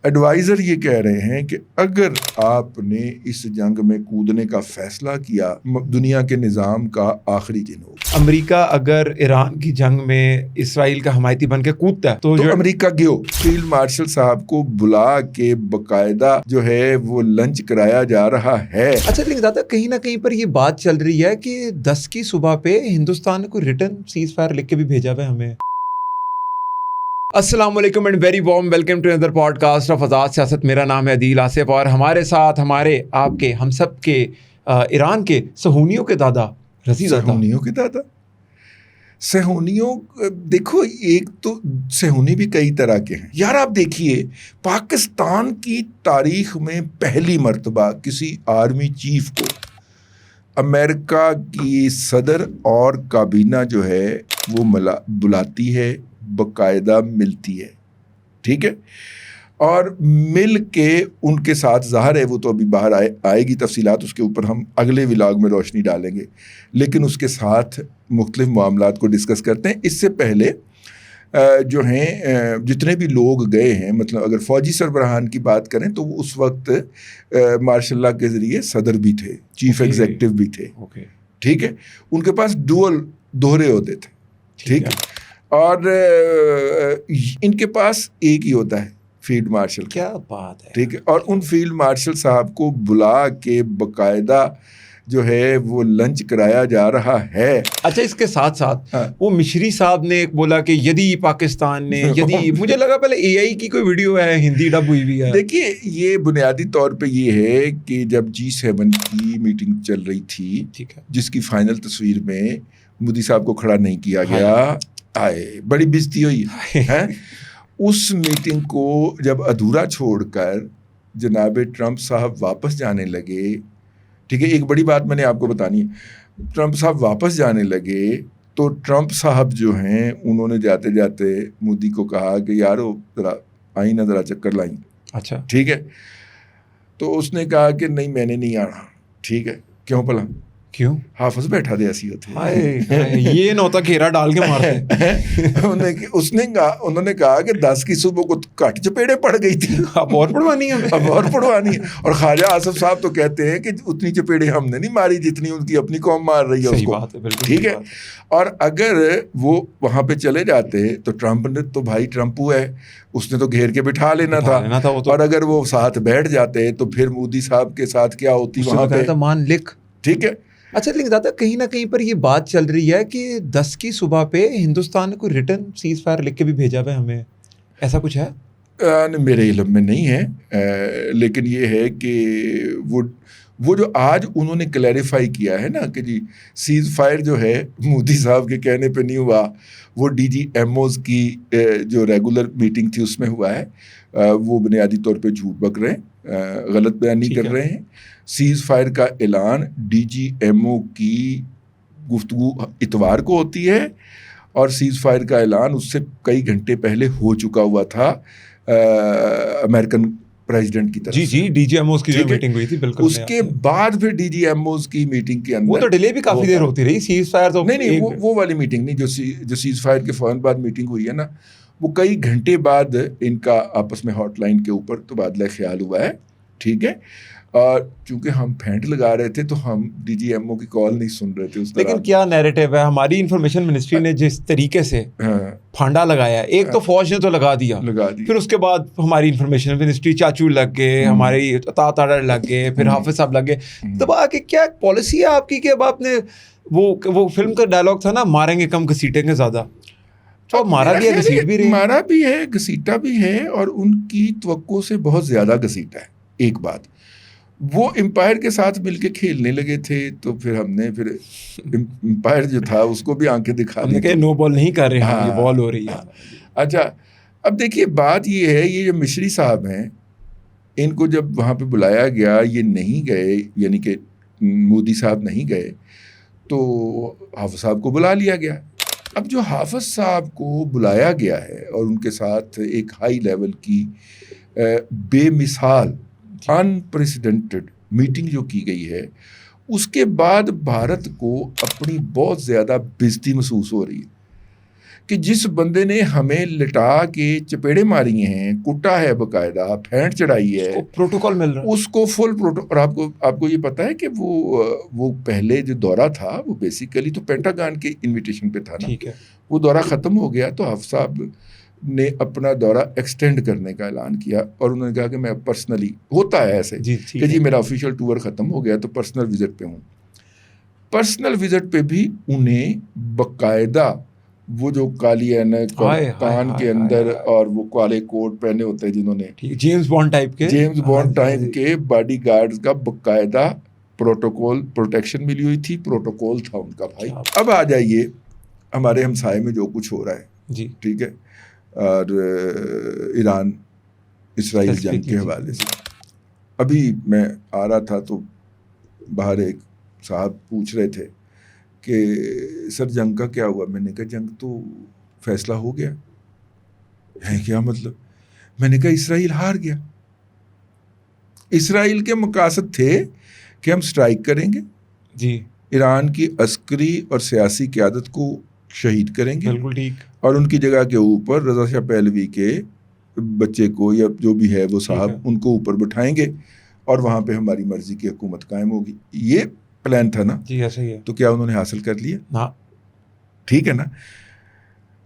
Advisor یہ کہہ رہے ہیں کہ اگر آپ نے اس جنگ میں کودنے کا فیصلہ کیا دنیا کے نظام کا آخری دن ہوگا۔ امریکہ اگر ایران کی جنگ میں اسرائیل کا حمایتی بن کے کودتا ہے تو امریکہ گیو فیلڈ مارشل صاحب کو بلا کے باقاعدہ جو ہے وہ لنچ کرایا جا رہا ہے۔ اچھا لیکن دادا کہیں نہ کہیں پر یہ بات چل رہی ہے کہ 10 کی صبح پہ ہندوستان نے کوئی ریٹن سیز فائر لکھ کے بھی بھیجا ہوا ہے ہمیں۔ السلام علیکم and very warm welcome to اندر podcast of Azad Siyasat. میرا نام ہے عدیل آصف اور ہمارے ساتھ آپ کے ہم سب کے ایران کے صہیونیوں کے دادا رضی دادا۔ صہیونیوں کے دادا، صہیونیوں دیکھو، ایک تو صہیونی بھی کئی طرح کے ہیں یار۔ آپ دیکھیے پاکستان کی تاریخ میں پہلی مرتبہ کسی آرمی چیف کو امریکہ کی صدر اور کابینہ جو ہے وہ بلاتی ہے، باقاعدہ ملتی ہے، ٹھیک ہے، اور مل کے ان کے ساتھ، ظاہر ہے وہ تو ابھی باہر آئے گی تفصیلات، اس کے اوپر ہم اگلے ولاگ میں روشنی ڈالیں گے، لیکن اس کے ساتھ مختلف معاملات کو ڈسکس کرتے ہیں۔ اس سے پہلے جو ہیں جتنے بھی لوگ گئے ہیں، مطلب اگر فوجی سربراہان کی بات کریں تو وہ اس وقت ماشاء اللہ کے ذریعے صدر بھی تھے، چیف ایگزیکٹو بھی تھے، ٹھیک ہے، ان کے پاس دوہرے عہدے تھے، ٹھیک ہے، اور ان کے پاس ایک ہی ہوتا ہے فیلڈ مارشل۔ کیا بات ہے، ٹھیک ہے، اور ان فیلڈ مارشل صاحب کو بلا کے باقاعدہ جو ہے وہ لنچ کرایا جا رہا ہے۔ اچھا اس کے ساتھ ساتھ وہ مشری صاحب نے ایک بولا کہ یدی پاکستان نے مجھے لگا پہلے اے آئی کی کوئی ویڈیو ہے، ہندی ڈب ہوئی بھی ہے۔ دیکھیے یہ بنیادی طور پہ یہ ہے کہ جب G7 کی میٹنگ چل رہی تھی، ٹھیک ہے، جس کی فائنل تصویر میں مودی صاحب کو کھڑا نہیں کیا گیا، بڑی بےزتی ہوئی ہے، اس میٹنگ کو جب ادھورا چھوڑ کر جناب ٹرمپ صاحب واپس جانے لگے، ٹھیک ہے، ایک بڑی بات میں نے آپ کو بتانی ہے، ٹرمپ صاحب واپس جانے لگے تو ٹرمپ صاحب جو ہیں انہوں نے جاتے جاتے مودی کو کہا کہ یارو ذرا آئیں نہ، ذرا چکر لائیں، اچھا ٹھیک ہے، تو اس نے کہا کہ نہیں میں نے نہیں آنا، ٹھیک ہے، کیوں بھلا، کیوں، حافظ بیٹھا دے ایسی ہوتے یہ نہ ہوتا گھیرا ڈال کے مارتے۔ انہوں نے کہا کہ 10 کی صبح کو کٹ چپیڑے پڑ گئی تھی، اب اور پڑھوانی ہے، اب اور پڑھوانی ہے۔ اور خواجہ آصف صاحب تو کہتے ہیں کہ اتنی چپیڑے ہم نے نہیں ماری جتنی ان کی اپنی قوم مار رہی ہے اس کو، ٹھیک ہے۔ اور اگر وہ وہاں پہ چلے جاتے تو ٹرمپ نے تو بھائی ٹرمپ ہے، اس نے تو گھیر کے بٹھا لینا تھا، اور اگر وہ ساتھ بیٹھ جاتے تو پھر مودی صاحب کے ساتھ کیا ہوتی وہاں پہ، مان لکھ، ٹھیک ہے۔ اچھا لیکن دادا کہیں نہ کہیں پر یہ بات چل رہی ہے کہ 10 کی صبح پہ ہندوستان نے کوئی ریٹن سیز فائر لکھ کے بھی بھیجا ہوا ہے ہمیں، ایسا کچھ ہے؟ میرے علم میں نہیں ہے، لیکن یہ ہے کہ وہ جو آج انہوں نے کلیریفائی کیا ہے نا کہ جی سیز فائر جو ہے مودی صاحب کے کہنے پہ نہیں ہوا، وہ DGMOs کی جو ریگولر میٹنگ تھی اس میں ہوا ہے، وہ بنیادی طور پہ جھوٹ بک رہے ہیں، غلط بیانی کر رہے ہیں۔ سیز فائر کا اعلان DGMO کی گفتگو اتوار کو ہوتی ہے، اور سیز فائر کا اعلان اس سے کئی گھنٹے پہلے ہو چکا ہوا تھا امریکن پریزیڈنٹ کی طرف سے۔ جی DGMOs کی جو میٹنگ ہوئی تھی، بالکل، اس کے بعد پھر DGMOs کی میٹنگ کے اندر وہ تو ڈیلے بھی کافی دیر ہوتی رہی، سیز فائر تو نہیں وہ والی میٹنگ نہیں، جو سیز فائر کے فوراً بعد میٹنگ ہوئی ہے نا، وہ کئی گھنٹے بعد ان کا آپس میں ہاٹ لائن کے اوپر تبادلہ خیال ہوا ہے، ٹھیک ہے۔ اور چونکہ ہم پھینٹ لگا رہے تھے تو ہم DGMO کی کال نہیں سن رہے تھے اس طرح۔ لیکن کیا نیریٹو ہے ہماری انفارمیشن منسٹری نے جس طریقے سے پھانڈا لگایا، ایک تو فوج نے تو لگا دیا، پھر اس کے بعد ہماری انفارمیشن منسٹری چاچو لگ گئے، ہماری تاڑ لگ گئے، پھر حافظ صاحب لگ گئے، تب آ کے کیا پالیسی ہے آپ کی کہ اب آپ نے وہ فلم کا ڈائلاگ تھا نا، ماریں گے کم گھسیٹیں گے زیادہ، تو مارا بھی ہے گھسیٹ بھی رہے، مارا بھی ہے گھسیٹا بھی ہے، اور ان کی توقع سے بہت زیادہ گھسیٹا ہے۔ ایک بات، وہ امپائر کے ساتھ مل کے کھیلنے لگے تھے تو پھر ہم نے پھر امپائر جو تھا اس کو بھی آنکھیں دکھا دی کہ نو بال نہیں کر رہے ہیں، یہ بال ہو رہی ہے۔ اچھا اب دیکھیے بات یہ ہے، یہ جو مشری صاحب ہیں ان کو جب وہاں پہ بلایا گیا، یہ نہیں گئے، یعنی کہ مودی صاحب نہیں گئے، تو حافظ صاحب کو بلا لیا گیا۔ اب جو حافظ صاحب کو بلایا گیا ہے اور ان کے ساتھ ایک ہائی لیول کی بے مثال انپریسیڈنٹڈ میٹنگ جو کی گئی ہے، اس کے بعد بھارت کو اپنی بہت زیادہ بےزتی محسوس ہو رہی ہے کہ جس بندے نے ہمیں لٹا کے چپیڑے ماری ہیں, کٹا ہے, باقاعدہ پھینٹ چڑھائی ہے, پروٹوکول مل رہا ہے اس کو فل پروٹوکول. اور آپ کو یہ پتا ہے کہ وہ پہلے جو دورہ تھا وہ بیسیکلی تو پینٹاگان کے انویٹیشن پہ تھا نا. ٹھیک ہے, وہ دورہ ختم ہو گیا تو حفص صاحب نے اپنا دورہ ایکسٹینڈ کرنے کا اعلان کیا, اور انہوں نے کہا کہ میں پرسنلی, ہوتا ہے ایسے کہ جی میرا آفیشیل ٹور ختم ہو گیا تو پرسنل وزٹ پہ ہوں. پرسنل وزٹ پہ بھی انہیں باقاعدہ وہ جو کالی اینک کان کے اندر اور وہ کالے کوٹ پہنے ہوتے ہیں جنہوں نے جیمز بانڈ ٹائپ کے باڈی گارڈز کا باقاعدہ پروٹوکول پروٹیکشن ملی ہوئی تھی, پروٹوکول تھا ان کا بھائی. اب آ جائیے ہمارے ہمسائے میں جو کچھ ہو رہا ہے جی, ٹھیک ہے, اور ایران اسرائیل جنگ کے حوالے سے. ابھی میں آ رہا تھا تو باہر ایک صاحب پوچھ رہے تھے کہ سر جنگ کا کیا ہوا. میں نے کہا جنگ تو فیصلہ ہو گیا ہے. کیا مطلب؟ میں نے کہا اسرائیل ہار گیا. اسرائیل کے مقاصد تھے کہ ہم سٹرائک کریں گے جی, ایران کی عسکری اور سیاسی قیادت کو شہید کریں گے, بالکل ٹھیک, اور ان کی جگہ کے اوپر رضا شاہ پہلوی کے بچے کو یا جو بھی ہے وہ صاحب ان کو اوپر بٹھائیں گے اور وہاں پہ ہماری مرضی کی حکومت قائم ہوگی. یہ پلان تھا نا جی, ایسا ہی ہے. تو کیا انہوں نے حاصل کر لیا؟ ہاں, ٹھیک ہے نا.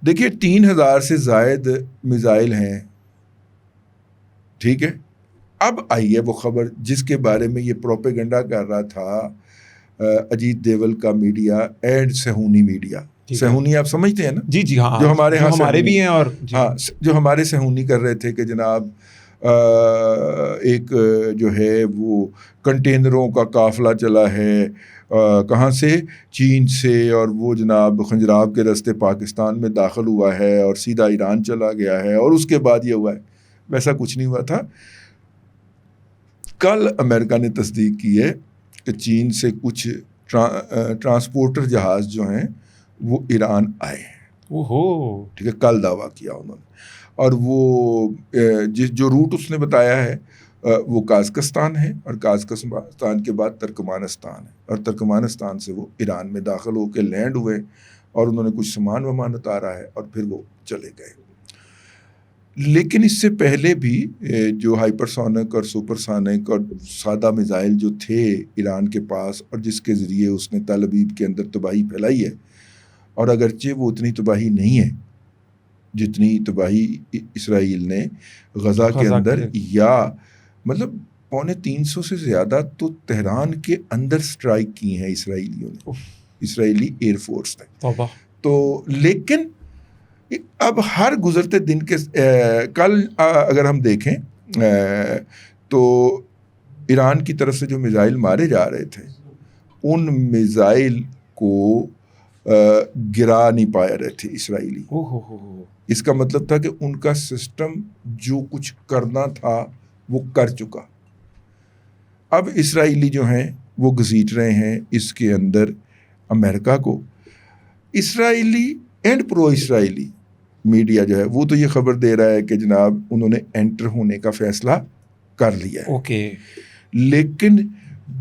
دیکھیے 3000 سے زائد میزائل ہیں, ٹھیک ہے. اب آئی ہے وہ خبر جس کے بارے میں یہ پروپیگنڈا کر رہا تھا اجیت دیول کا میڈیا اینڈ سہونی میڈیا. سہونی آپ سمجھتے ہیں نا؟ جی جی, ہاں, جو ہمارے بھی ہیں, اور ہاں جو ہمارے سہونی کر رہے تھے کہ جناب ایک جو ہے وہ کنٹینروں کا قافلہ چلا ہے کہاں سے, چین سے, اور وہ جناب خنجراب کے راستے پاکستان میں داخل ہوا ہے اور سیدھا ایران چلا گیا ہے, اور اس کے بعد یہ ہوا ہے. ویسا کچھ نہیں ہوا تھا. کل امریکہ نے تصدیق کی ہے کہ چین سے کچھ ٹرانسپورٹر جہاز جو ہیں وہ ایران آئے ہیں. ٹھیک ہے, کل دعویٰ کیا انہوں نے. اور وہ جو روٹ اس نے بتایا ہے وہ قازقستان ہے, اور قازقستان کے بعد ترکمانستان ہے, اور ترکمانستان سے وہ ایران میں داخل ہو کے لینڈ ہوئے, اور انہوں نے کچھ سامان وامان اتارا ہے اور پھر وہ چلے گئے. لیکن اس سے پہلے بھی جو ہائپرسونک اور سپرسونک اور سادہ میزائل جو تھے ایران کے پاس, اور جس کے ذریعے اس نے تل ابیب کے اندر تباہی پھیلائی ہے, اور اگرچہ وہ اتنی تباہی نہیں ہے جتنی تباہی اسرائیل نے غزہ کے اندر, یا مطلب 350 سے زیادہ تو تہران کے اندر سٹرائک کی ہیں اسرائیلیوں نے, اسرائیلی ایئر فورس نے. تو لیکن اب ہر گزرتے دن کے کل اگر ہم دیکھیں تو ایران کی طرف سے جو میزائل مارے جا رہے تھے ان میزائل کو گرا نہیں پا رہے تھے اسرائیلی. اس کا مطلب تھا کہ ان کا سسٹم جو کچھ کرنا تھا وہ کر چکا. اب اسرائیلی جو ہیں وہ گھسیٹ رہے ہیں اس کے اندر امریکہ کو. اسرائیلی اینڈ پرو اسرائیلی میڈیا جو ہے وہ تو یہ خبر دے رہا ہے کہ جناب انہوں نے انٹر ہونے کا فیصلہ کر لیا ہے. لیکن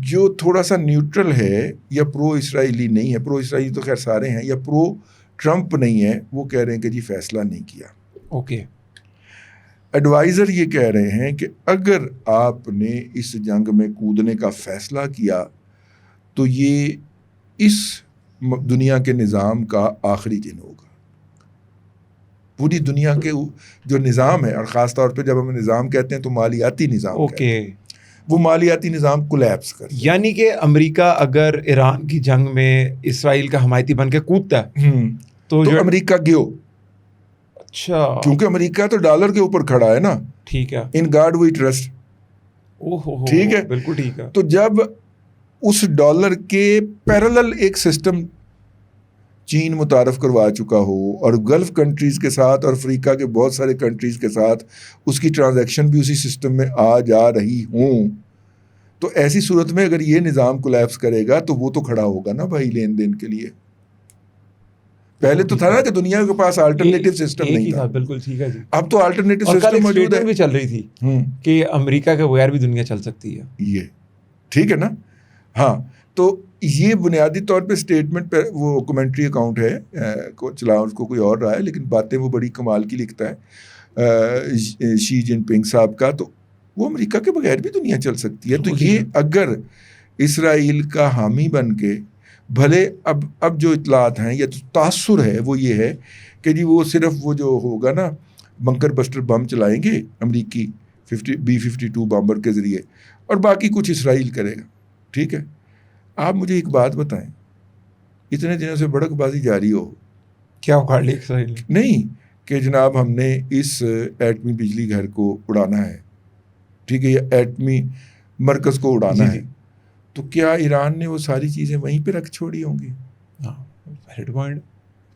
جو تھوڑا سا نیوٹرل ہے یا پرو اسرائیلی نہیں ہے, پرو اسرائیلی تو خیر سارے ہیں, یا پرو ٹرمپ نہیں ہے, وہ کہہ رہے ہیں کہ جی فیصلہ نہیں کیا. ایڈوائزر یہ کہہ رہے ہیں کہ اگر آپ نے اس جنگ میں کودنے کا فیصلہ کیا تو یہ اس دنیا کے نظام کا آخری دن ہوگا. پوری دنیا کے جو نظام ہے, اور خاص طور پہ جب ہم نظام کہتے ہیں تو مالیاتی نظام کہتے ہیں, وہ مالیاتی نظام کولیپس کر. یعنی کہ امریکہ اگر ایران کی جنگ میں اسرائیل کا حمایتی بن کے کودتا ہے تو امریکہ گیو. اچھا, کیونکہ امریکہ تو ڈالر کے اوپر کھڑا ہے نا. ٹھیک ہے, ان گاڈ وی ٹرسٹ. ٹھیک ہے, بالکل ٹھیک ہے. تو جب اس ڈالر کے پیرالل ایک سسٹم چین متعارف کروا چکا ہو, اور گلف کنٹریز کے ساتھ اور افریقہ کے بہت سارے کنٹریز کے ساتھ اس کی ٹرانزیکشن بھی اسی سسٹم میں آ جا رہی ہوں, تو ایسی صورت میں اگر یہ نظام کولیپس کرے گا تو وہ تو کھڑا ہوگا نا بھائی لین دین کے لیے. پہلے تو تھا نا کہ دنیا کے پاس الٹرنیٹیو سسٹم نہیں تھا. بالکل ٹھیک ہے جی. اب تو الٹرنیٹیو سسٹم موجود ہے. بھی چل رہی تھی کہ امریکہ کے بغیر بھی دنیا چل سکتی ہے. یہ ٹھیک ہے نا. ہاں, تو یہ بنیادی طور پہ اسٹیٹمنٹ پہ وہ کمنٹری اکاؤنٹ ہے چلا اس کو کوئی اور رہا ہے، لیکن باتیں وہ بڑی کمال کی لکھتا ہے شی جن پنگ صاحب کا، تو وہ امریکہ کے بغیر بھی دنیا چل سکتی ہے. تو یہ اگر اسرائیل کا حامی بن کے بھلے اب جو اطلاعات ہیں یا تاثر ہے وہ یہ ہے کہ جی وہ صرف وہ جو ہوگا نا بنکر بسٹر بم چلائیں گے امریکی B-52 بامبر کے ذریعے، اور باقی کچھ اسرائیل کرے گا. ٹھیک ہے، آپ مجھے ایک بات بتائیں، اتنے دنوں سے بڑک بازی جاری ہو، کیا اکھاڑ لی اسرائیل؟ نہیں کہ جناب ہم نے اس ایٹمی بجلی گھر کو اڑانا ہے، ٹھیک ہے، یا ایٹمی مرکز کو اڑانا ہے، تو کیا ایران نے وہ ساری چیزیں وہیں پہ رکھ چھوڑی ہوں گی؟ ہیڈ پوائنٹ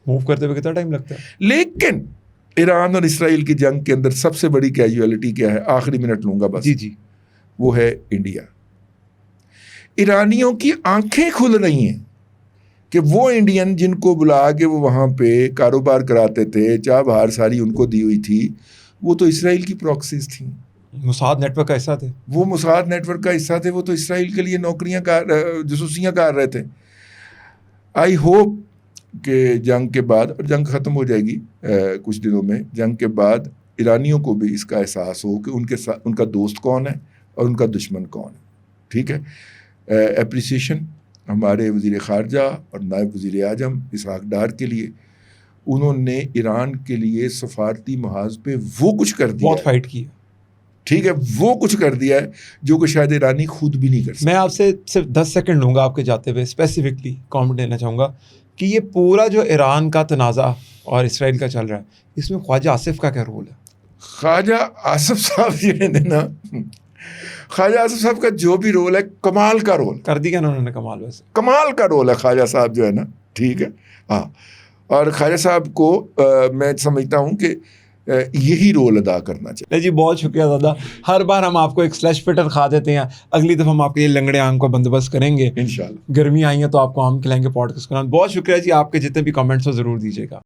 موو کرتے ہوئے کتنا ٹائم لگتا ہے؟ لیکن ایران اور اسرائیل کی جنگ کے اندر سب سے بڑی کیجویلٹی کیا ہے؟ آخری منٹ لوں گا بس. جی وہ ہے انڈیا. ایرانیوں کی آنکھیں کھل رہی ہیں کہ وہ انڈین جن کو بلا کے وہ وہاں پہ کاروبار کراتے تھے، چاہ بہار ساری ان کو دی ہوئی تھی، وہ تو اسرائیل کی پراکسیز تھیں، موساد نیٹ ورک کا حصہ تھے، وہ موساد نیٹ ورک کا حصہ تھے، وہ تو اسرائیل کے لیے نوکریاں جاسوسیاں کر رہے تھے. آئی ہوپ کہ جنگ کے بعد، اور جنگ ختم ہو جائے گی کچھ دنوں میں، جنگ کے بعد ایرانیوں کو بھی اس کا احساس ہو کہ ان کا دوست کون ہے اور ان کا دشمن کون ہے. ٹھیک ہے، اپریسیشن ہمارے وزیر خارجہ اور نائب وزیر اعظم اسحاق ڈار کے لیے، انہوں نے ایران کے لیے سفارتی محاذ پہ وہ کچھ کر دیا، بہت فائٹ کی. ٹھیک ہے، وہ کچھ کر دیا ہے جو کہ شاید ایرانی خود بھی نہیں کر سکتے. میں آپ سے صرف 10 سیکنڈ لوں گا آپ کے جاتے ہوئے، اسپیسیفکلی کامنٹ دینا چاہوں گا کہ یہ پورا جو ایران کا تنازع اور اسرائیل کا چل رہا ہے، اس میں خواجہ آصف کا کیا رول ہے؟ خواجہ آصف صاحب جو ہے نا، خواجہ آصف صاحب کا جو بھی رول ہے، کمال کا رول کر دیا نا انہوں نے. کمال، ویسے کمال کا رول ہے خواجہ صاحب جو ہے نا. ٹھیک ہے، ہاں، اور خواجہ صاحب کو میں سمجھتا ہوں کہ یہی رول ادا کرنا چاہیے. جی بہت شکریہ دادا. ہر بار ہم آپ کو ایک سلیش فٹر کھا دیتے ہیں، اگلی دفعہ ہم آپ کے لیے لنگڑے آم کا بندوبست کریں گے انشاءاللہ. گرمی آئی ہیں تو آپ کو آم کھلائیں گے پوڈکاسٹ کے دوران. بہت شکریہ جی. آپ کے جتنے بھی کمنٹس ہو ضرور دیجیے گا.